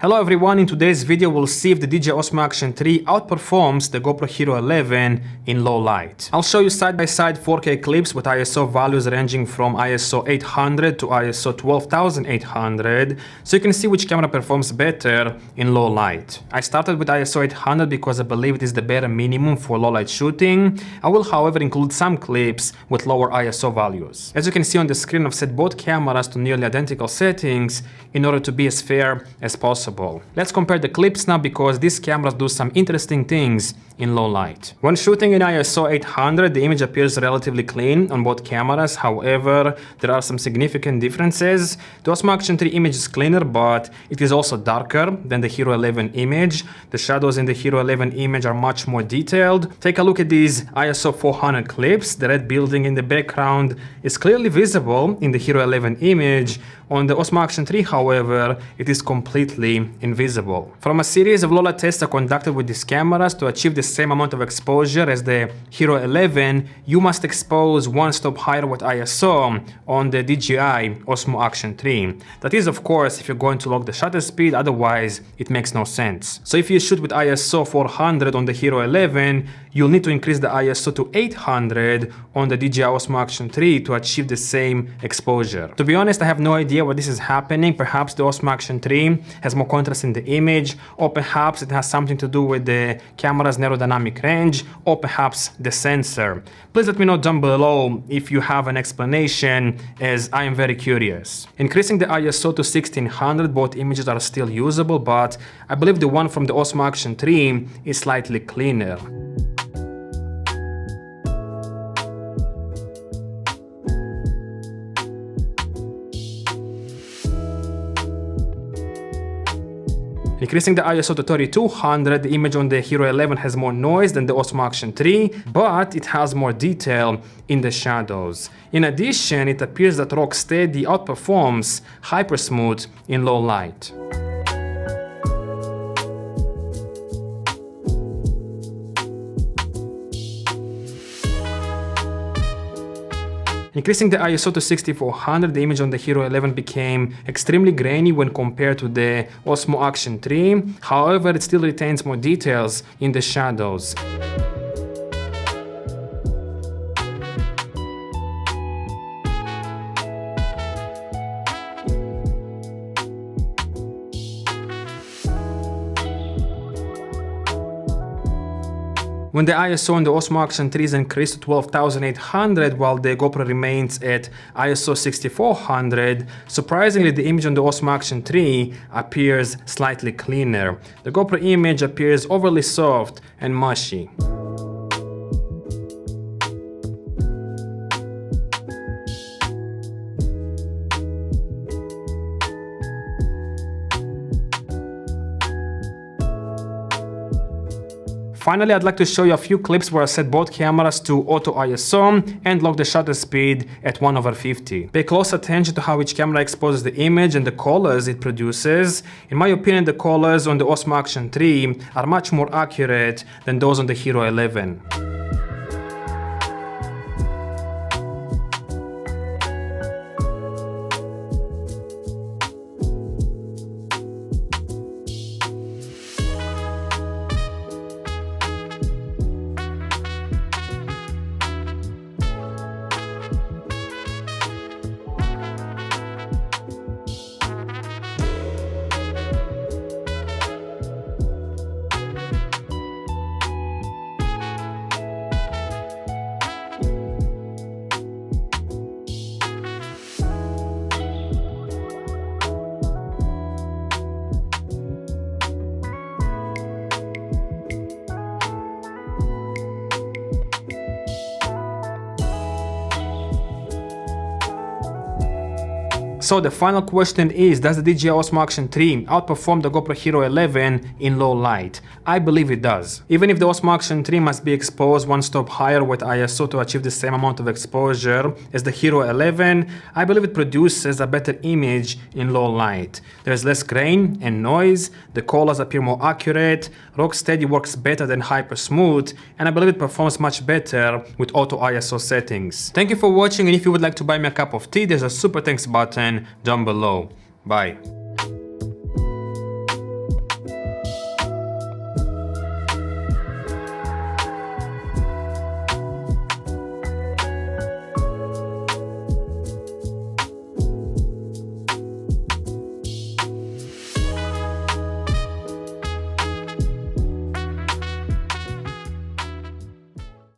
Hello everyone, in today's video we'll see if the DJI Osmo Action 3 outperforms the GoPro Hero 11 in low light. I'll show you side-by-side 4K clips with ISO values ranging from ISO 800 to ISO 12800, so you can see which camera performs better in low light. I started with ISO 800 because I believe it is the bare minimum for low light shooting. I will however include some clips with lower ISO values. As you can see on the screen, I've set both cameras to nearly identical settings in order to be as fair as possible. Let's compare the clips now because these cameras do some interesting things in low light. When shooting in ISO 800, the image appears relatively clean on both cameras. However, there are some significant differences. The Osmo Action 3 image is cleaner, but it is also darker than the Hero 11 image. The shadows in the Hero 11 image are much more detailed. Take a look at these ISO 400 clips. The red building in the background is clearly visible in the Hero 11 image. On the Osmo Action 3, however, it is completely invisible. From a series of low light tests I conducted with these cameras, to achieve the same amount of exposure as the Hero 11, you must expose one stop higher with ISO on the DJI Osmo Action 3. That is, of course, if you're going to lock the shutter speed, otherwise it makes no sense. So if you shoot with ISO 400 on the Hero 11, you'll need to increase the ISO to 800 on the DJI Osmo Action 3 to achieve the same exposure. To be honest, I have no idea why this is happening. Perhaps the Osmo Action 3 has more contrast in the image, or perhaps it has something to do with the camera's aerodynamic range, or perhaps the sensor. Please let me know down below if you have an explanation, as I am very curious. Increasing the ISO to 1600, both images are still usable, but I believe the one from the Osmo Action 3 is slightly cleaner. Increasing the ISO to 3200, the image on the Hero 11 has more noise than the Osmo Action 3, but it has more detail in the shadows. In addition, it appears that Rocksteady outperforms Hypersmooth in low light. Increasing the ISO to 6400, the image on the Hero 11 became extremely grainy when compared to the Osmo Action 3. However, it still retains more details in the shadows. When the ISO on the Osmo Action 3 is increased to 12,800 while the GoPro remains at ISO 6400, surprisingly the image on the Osmo Action 3 appears slightly cleaner. The GoPro image appears overly soft and mushy. Finally, I'd like to show you a few clips where I set both cameras to auto ISO and lock the shutter speed at 1/50. Pay close attention to how each camera exposes the image and the colors it produces. In my opinion, the colors on the Osmo Action 3 are much more accurate than those on the Hero 11. So the final question is, does the DJI Osmo Action 3 outperform the GoPro Hero 11 in low light? I believe it does. Even if the Osmo Action 3 must be exposed one stop higher with ISO to achieve the same amount of exposure as the Hero 11, I believe it produces a better image in low light. There's less grain and noise, the colors appear more accurate, Rocksteady works better than Hypersmooth, and I believe it performs much better with auto ISO settings. Thank you for watching, and if you would like to buy me a cup of tea, there's a super thanks button down below. Bye.